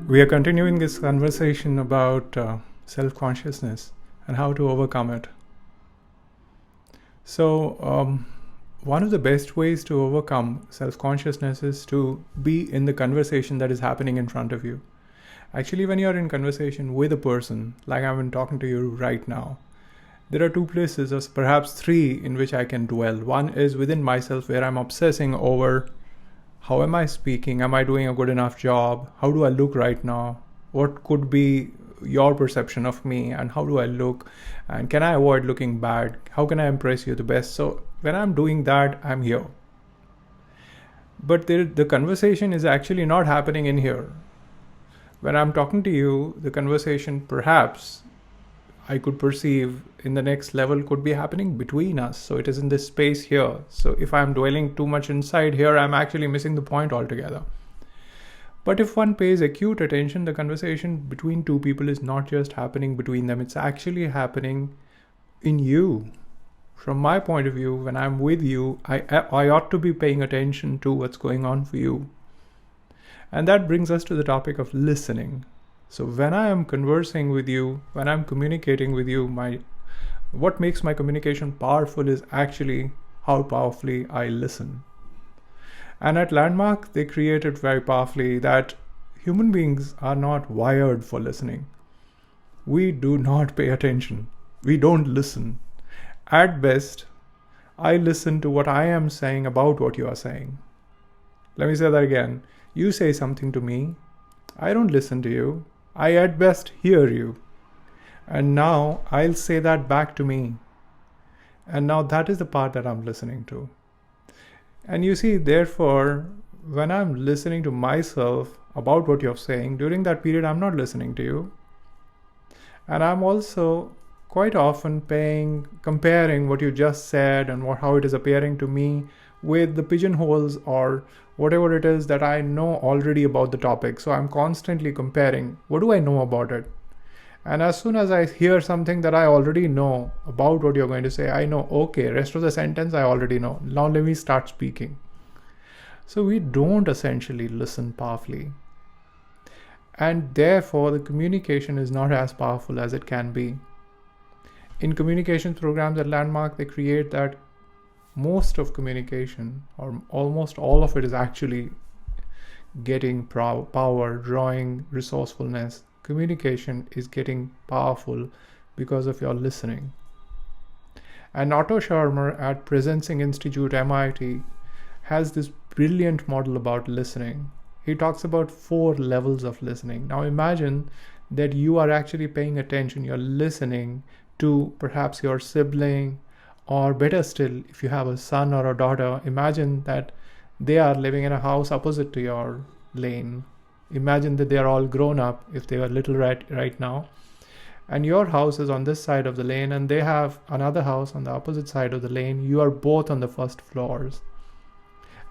We are continuing this conversation about self-consciousness and how to overcome it. So, one of the best ways to overcome self-consciousness is to be in the conversation that is happening in front of you. Actually, when you're in conversation with a person, like I'm talking to you right now, there are two places, or perhaps three, in which I can dwell. One is within myself, where I'm obsessing over how am I speaking? Am I doing a good enough job? How do I look right now? What could be your perception of me, and how do I look? And can I avoid looking bad? How can I impress you the best? So when I'm doing that, I'm here. But the conversation is actually not happening in here. When I'm talking to you, the conversation perhaps I could perceive in the next level could be happening between us. So it is in this space here. So if I'm dwelling too much inside here, I'm actually missing the point altogether. But if one pays acute attention, the conversation between two people is not just happening between them. It's actually happening in you. From my point of view, when I'm with you, I ought to be paying attention to what's going on for you. And that brings us to the topic of listening. So when I am conversing with you, when I'm communicating with you, what makes my communication powerful is actually how powerfully I listen. And at Landmark, they created very powerfully that human beings are not wired for listening. We do not pay attention. We don't listen. At best, I listen to what I am saying about what you are saying. Let me say that again. You say something to me. I don't listen to you. I at best hear you. And now I'll say that back to me. And now that is the part that I'm listening to. And you see, therefore, when I'm listening to myself about what you're saying, during that period, I'm not listening to you. And I'm also quite often comparing what you just said and how it is appearing to me with the pigeonholes or whatever it is that I know already about the topic. So I'm constantly comparing, what do I know about it? And as soon as I hear something that I already know about what you're going to say, I know, okay, rest of the sentence I already know. Now let me start speaking. So we don't essentially listen powerfully. And therefore, the communication is not as powerful as it can be. In communication programs at Landmark, they create that most of communication, or almost all of it, is actually getting power, drawing resourcefulness. Communication is getting powerful because of your listening. And Otto Scharmer at Presencing Institute, MIT, has this brilliant model about listening. He talks about 4 levels of listening. Now imagine that you are actually paying attention. You're listening to perhaps your sibling, or better still, if you have a son or a daughter, imagine that they are living in a house opposite to your lane. Imagine that they are all grown up, if they are little right now. And your house is on this side of the lane, and they have another house on the opposite side of the lane. You are both on the first floors.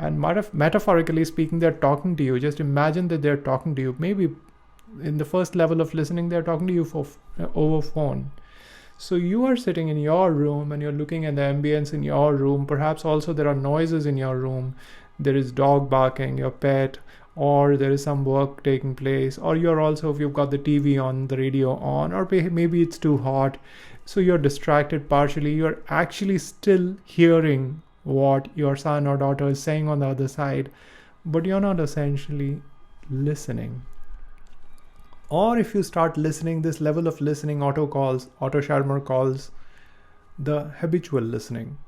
And metaphorically speaking, they're talking to you. Just imagine that they're talking to you. Maybe in the first level of listening, they're talking to you over phone. So you are sitting in your room and you're looking at the ambience in your room. Perhaps also there are noises in your room. There is dog barking, your pet, or there is some work taking place, or you're also, if you've got the TV on, the radio on, or maybe it's too hot. So you're distracted partially. You're actually still hearing what your son or daughter is saying on the other side, but you're not essentially listening. Or if you start listening, this level of listening Otto Scharmer calls the habitual listening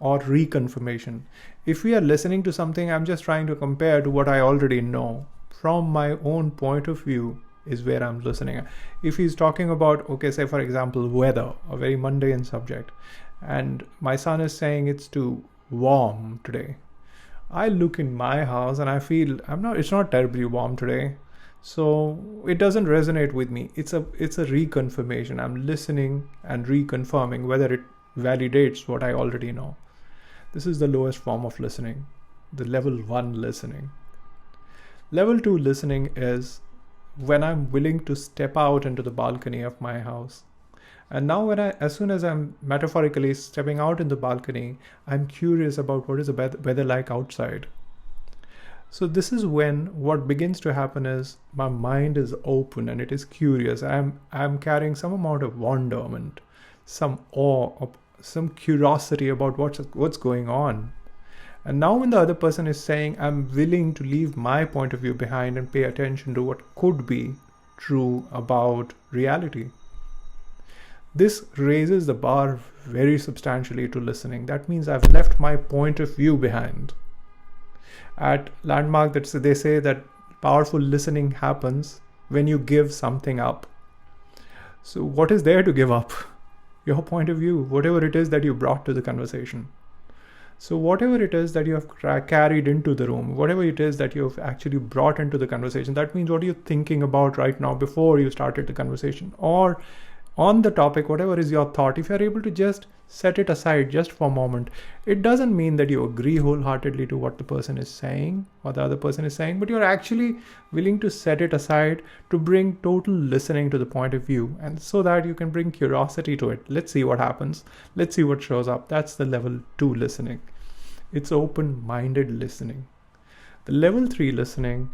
or reconfirmation. If we are listening to something, I'm just trying to compare to what I already know. From my own point of view is where I'm listening. If he's talking about, okay, say for example, weather, a very mundane subject, and my son is saying it's too warm today. I look in my house and I feel it's not terribly warm today. So it doesn't resonate with me. It's a reconfirmation. I'm listening and reconfirming whether it validates what I already know. This is the lowest form of listening, the level 1 listening. Level 2 listening is when I'm willing to step out into the balcony of my house. And now as soon as I'm metaphorically stepping out in the balcony, I'm curious about what is the weather like outside. So this is when what begins to happen is my mind is open and it is curious. I'm carrying some amount of wonderment, some awe, some curiosity about what's going on. And now when the other person is saying, I'm willing to leave my point of view behind and pay attention to what could be true about reality, this raises the bar very substantially to listening. That means I've left my point of view behind. At Landmark, they say that powerful listening happens when you give something up. So what is there to give up? Your point of view, whatever it is that you brought to the conversation. So whatever it is that you have carried into the room, whatever it is that you've actually brought into the conversation, that means what are you thinking about right now before you started the conversation, or on the topic, whatever is your thought, if you're able to just set it aside just for a moment, it doesn't mean that you agree wholeheartedly to what the person is saying or the other person is saying, but you're actually willing to set it aside to bring total listening to the point of view, and so that you can bring curiosity to it. Let's see what happens. Let's see what shows up. That's the level 2 listening. It's open-minded listening. The level 3 listening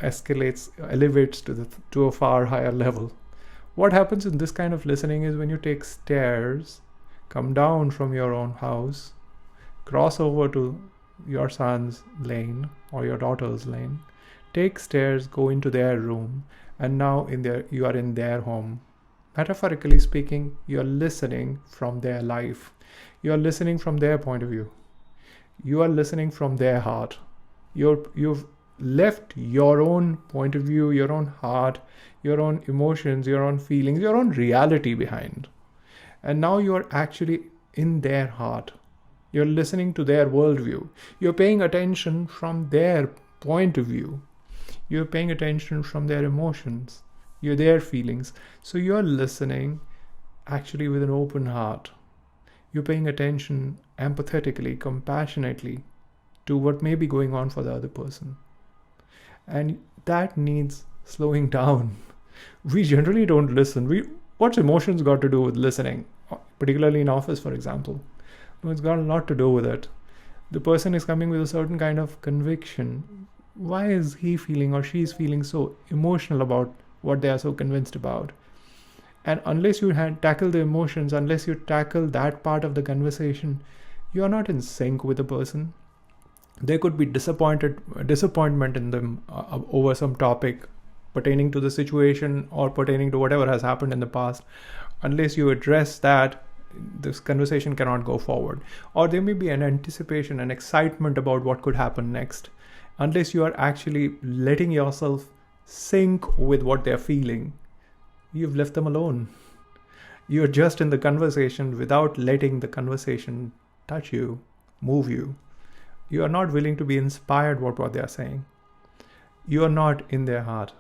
elevates to a far higher level. What happens in this kind of listening is when you take stairs, come down from your own house, cross over to your son's lane or your daughter's lane, take stairs, go into their room, and now you are in their home. Metaphorically speaking, you're listening from their life. You're listening from their point of view. You are listening from their heart. You've left your own point of view, your own heart, your own emotions, your own feelings, your own reality behind. And now you're actually in their heart. You're listening to their worldview. You're paying attention from their point of view. You're paying attention from their emotions, their feelings. So you're listening actually with an open heart. You're paying attention empathetically, compassionately to what may be going on for the other person. And that needs slowing down. We generally don't listen. What's emotions got to do with listening? Particularly in office, for example. It's got a lot to do with it. The person is coming with a certain kind of conviction. Why is he feeling or she's feeling so emotional about what they are so convinced about? And unless you tackle the emotions, unless you tackle that part of the conversation, you are not in sync with the person. There could be disappointment in them over some topic pertaining to the situation or pertaining to whatever has happened in the past. Unless you address that, this conversation cannot go forward. Or there may be an anticipation, an excitement about what could happen next. Unless you are actually letting yourself sync with what they're feeling, you've left them alone. You're just in the conversation without letting the conversation touch you, move you. You are not willing to be inspired by what they are saying. You are not in their heart.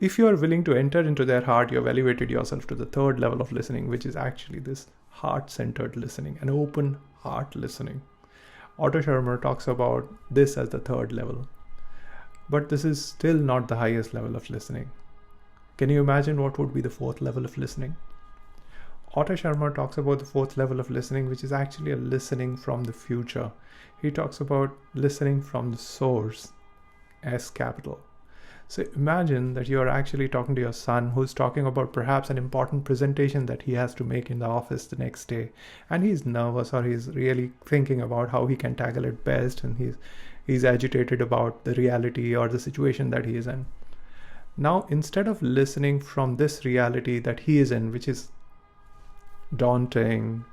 If you are willing to enter into their heart, you have elevated yourself to the third level of listening, which is actually this heart-centered listening, an open heart listening. Otto Scharmer talks about this as the third level. But this is still not the highest level of listening. Can you imagine what would be the fourth level of listening? Otto Scharmer talks about the fourth level of listening, which is actually a listening from the future. He talks about listening from the source, S capital. So imagine that you are actually talking to your son who's talking about perhaps an important presentation that he has to make in the office the next day. And he's nervous, or he's really thinking about how he can tackle it best, and he's agitated about the reality or the situation that he is in. Now, instead of listening from this reality that he is in, which is daunting,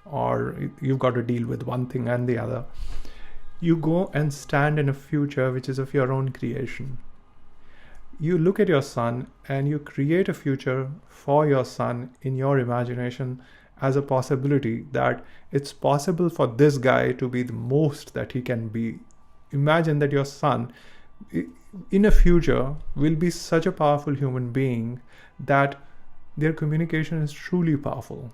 or you've got to deal with one thing and the other, you go and stand in a future which is of your own creation. You look at your son and you create a future for your son in your imagination as a possibility that it's possible for this guy to be the most that he can be. Imagine that your son in a future will be such a powerful human being that their communication is truly powerful,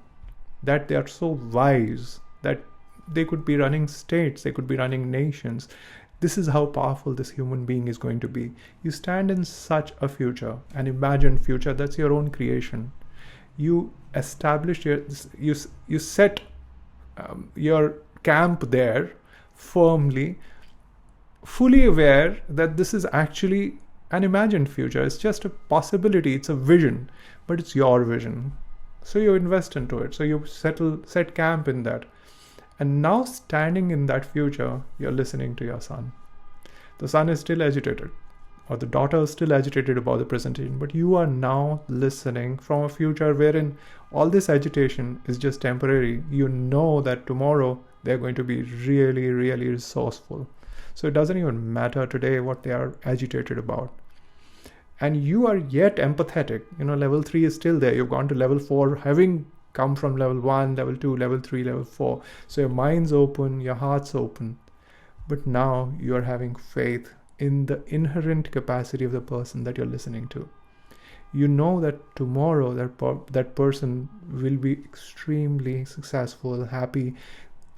that they are so wise that they could be running states, they could be running nations. This is how powerful this human being is going to be. You stand in such a future, an imagined future that's your own creation. You establish you set your camp there firmly fully aware that this is actually an imagined future. It's just a possibility, it's a vision, but it's your vision. So you invest into it. So you set camp in that. And now standing in that future, you're listening to your son. The son is still agitated, or the daughter is still agitated about the presentation, but you are now listening from a future wherein all this agitation is just temporary. You know that tomorrow they're going to be really, really resourceful. So it doesn't even matter today what they are agitated about. And you are yet empathetic. Level 3 is still there. You've gone to level 4, having come from level 1, level 2, level 3, level 4. So your mind's open, your heart's open. But now you are having faith in the inherent capacity of the person that you're listening to. You know that tomorrow that person will be extremely successful, happy.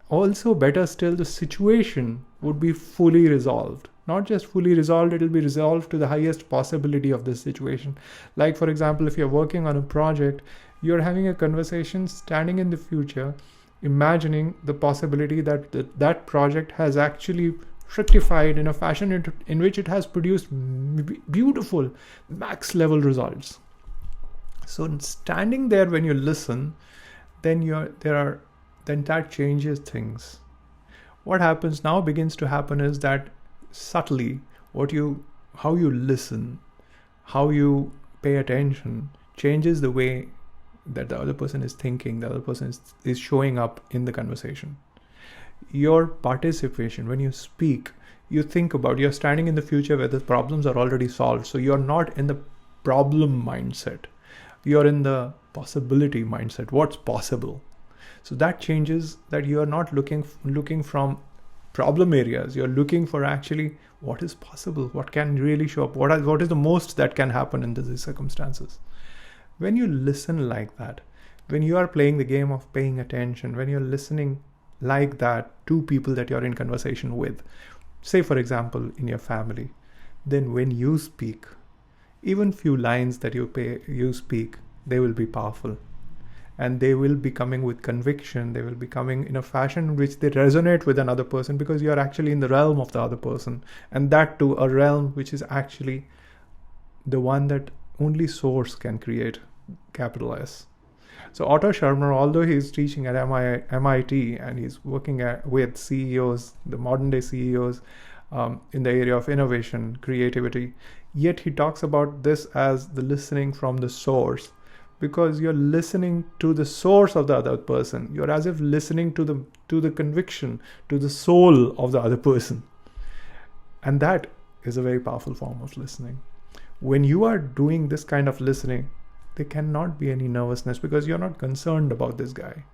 Also, better still, the situation would be fully resolved. Not just fully resolved, it will be resolved to the highest possibility of this situation. Like, for example, if you're working on a project, you're having a conversation standing in the future, imagining the possibility that that project has actually fructified in a fashion in which it has produced beautiful max level results. So standing there when you listen, then that changes things. What happens now begins to happen is that subtly how you listen, how you pay attention changes the way that the other person is thinking, the other person is showing up in the conversation. Your participation, when you speak, you think about, you're standing in the future where the problems are already solved. So you're not in the problem mindset. You're in the possibility mindset. What's possible? So that changes, that you are not looking from problem areas. You're looking for actually what is possible, what can really show up, what is the most that can happen in these circumstances. When you listen like that, when you are playing the game of paying attention, when you're listening like that to people that you're in conversation with, say for example in your family, then when you speak, even few lines that you speak, they will be powerful. And they will be coming with conviction. They will be coming in a fashion in which they resonate with another person, because you are actually in the realm of the other person. And that too, a realm which is actually the one that only Source can create, capital S. So Otto Scharmer, although he's teaching at MIT and he's working with CEOs, the modern day CEOs, in the area of innovation, creativity, yet he talks about this as the listening from the source, because you're listening to the source of the other person. You're as if listening to the conviction, to the soul of the other person. And that is a very powerful form of listening. When you are doing this kind of listening, there cannot be any nervousness, because you're not concerned about this guy.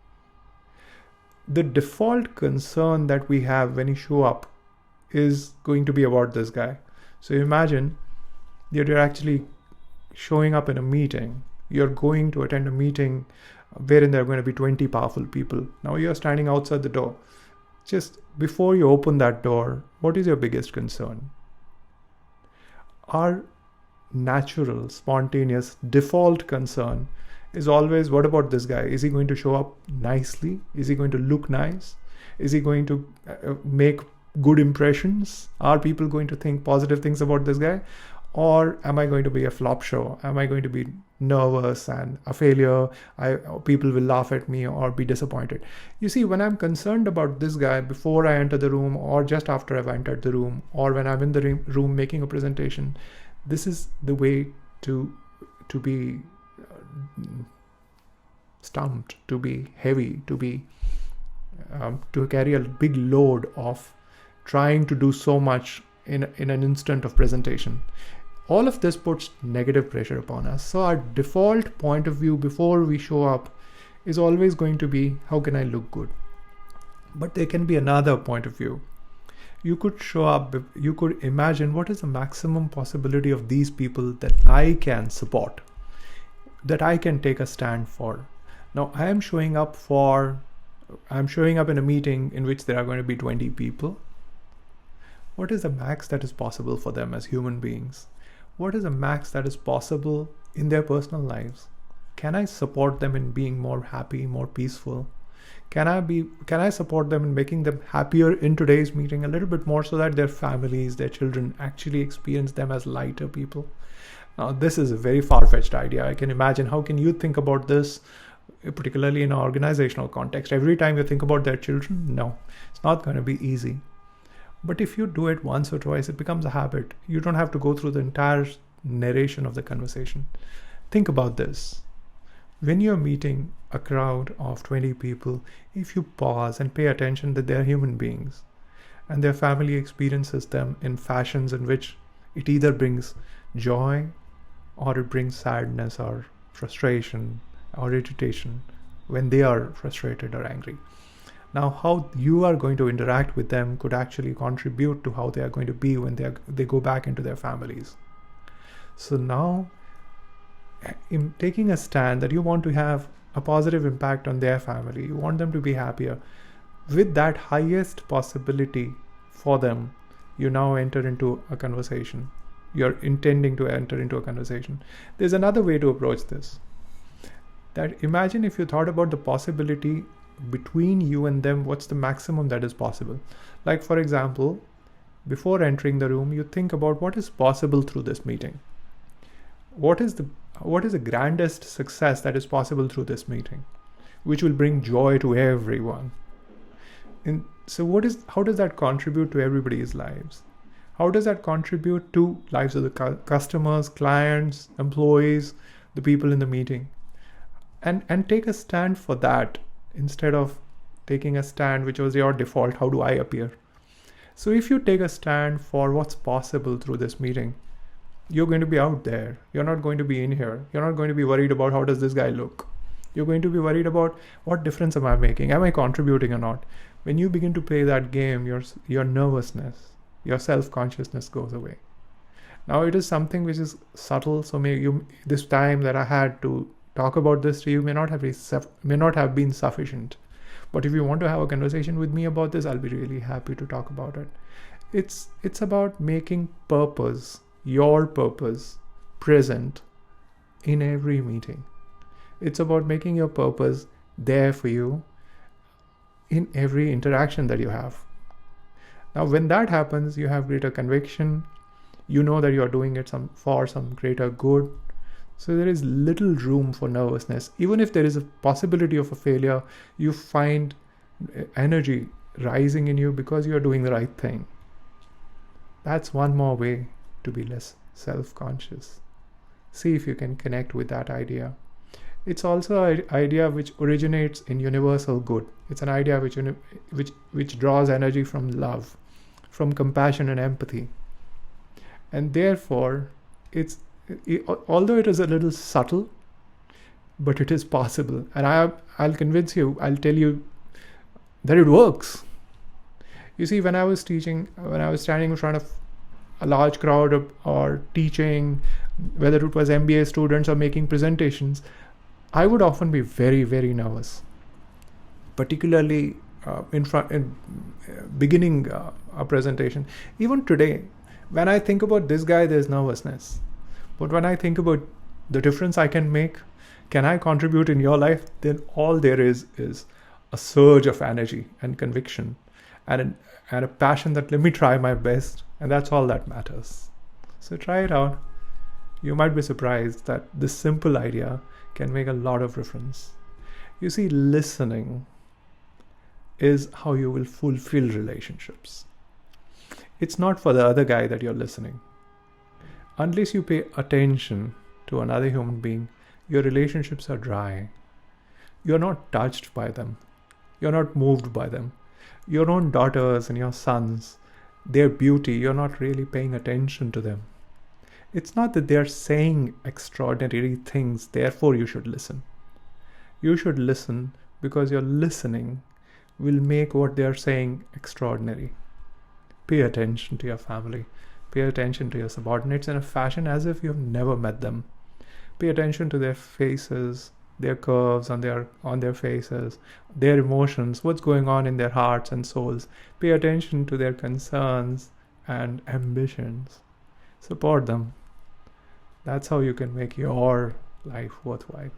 The default concern that we have when you show up is going to be about this guy. So imagine that you're actually showing up in a meeting. You're going to attend a meeting wherein there are going to be 20 powerful people. Now you're standing outside the door. Just before you open that door, what is your biggest concern? Our natural, spontaneous, default concern is always, what about this guy? Is he going to show up nicely? Is he going to look nice? Is he going to make good impressions? Are people going to think positive things about this guy? Or am I going to be a flop show? Am I going to be nervous and a failure? People will laugh at me or be disappointed. You see, when I'm concerned about this guy before I enter the room, or just after I've entered the room, or when I'm in the room making a presentation, this is the way to be stumped, to be heavy, to carry a big load of trying to do so much in an instant of presentation. All of this puts negative pressure upon us. So our default point of view before we show up is always going to be, how can I look good? But there can be another point of view. You could show up, you could imagine what is the maximum possibility of these people that I can support, that I can take a stand for. Now I am showing up in a meeting in which there are going to be 20 people. What is the max that is possible for them as human beings? What is the max that is possible in their personal lives? Can I support them in being more happy, more peaceful? Can I support them in making them happier in today's meeting a little bit more, so that their families, their children actually experience them as lighter people? Now, this is a very far-fetched idea. I can imagine, how can you think about this, particularly in an organizational context? Every time you think about their children, no, it's not going to be easy. But if you do it once or twice, it becomes a habit. You don't have to go through the entire narration of the conversation. Think about this. When you're meeting a crowd of 20 people, if you pause and pay attention that they're human beings and their family experiences them in fashions in which it either brings joy or it brings sadness or frustration or irritation when they are frustrated or angry. Now, how you are going to interact with them could actually contribute to how they are going to be when they go back into their families. So now, in taking a stand that you want to have a positive impact on their family, you want them to be happier, with that highest possibility for them, you now enter into a conversation. You're intending to enter into a conversation. There's another way to approach this. That imagine if you thought about the possibility between you and them, what's the maximum that is possible? Like, for example, before entering the room, you think about what is possible through this meeting. What is the grandest success that is possible through this meeting, which will bring joy to everyone? And so how does that contribute to everybody's lives? How does that contribute to lives of the customers, clients, employees, the people in the meeting? And take a stand for that, instead of taking a stand which was your default, how do I appear? So if you take a stand for what's possible through this meeting, you're going to be out there. You're not going to be in here. You're not going to be worried about how does this guy look. You're going to be worried about what difference am I making? Am I contributing or not? When you begin to play that game, your nervousness, your self-consciousness goes away. Now, it is something which is subtle. So this time that I had to talk about this to you may not have been sufficient. But if you want to have a conversation with me about this, I'll be really happy to talk about it. It's about making purpose, your purpose, present in every meeting. It's about making your purpose there for you in every interaction that you have. Now, when that happens, you have greater conviction. You know that you're doing it for some greater good. So there is little room for nervousness. Even if there is a possibility of a failure, you find energy rising in you because you're doing the right thing. That's one more way to be less self-conscious. See if you can connect with that idea. It's also an idea which originates in universal good. It's an idea which draws energy from love, from compassion and empathy. And therefore, although it is a little subtle, but it is possible. And I'll convince you, I'll tell you that it works. You see, when I was standing in front of a large crowd or teaching, whether it was MBA students or making presentations, I would often be very, very nervous, particularly in beginning a presentation. Even today, when I think about this guy, there's nervousness. But when I think about the difference I can make, can I contribute in your life, then all there is a surge of energy and conviction and a passion that let me try my best, and that's all that matters. So try it out. You might be surprised that this simple idea can make a lot of difference. You see, listening is how you will fulfill relationships. It's not for the other guy that you're listening. Unless you pay attention to another human being, your relationships are dry. You're not touched by them. You're not moved by them. Your own daughters and your sons, their beauty, you're not really paying attention to them. It's not that they're saying extraordinary things, therefore you should listen. You should listen because your listening will make what they're saying extraordinary. Pay attention to your family. Pay attention to your subordinates in a fashion as if you've never met them. Pay attention to their faces, their curves on their faces, their emotions, what's going on in their hearts and souls. Pay attention to their concerns and ambitions. Support them. That's how you can make your life worthwhile.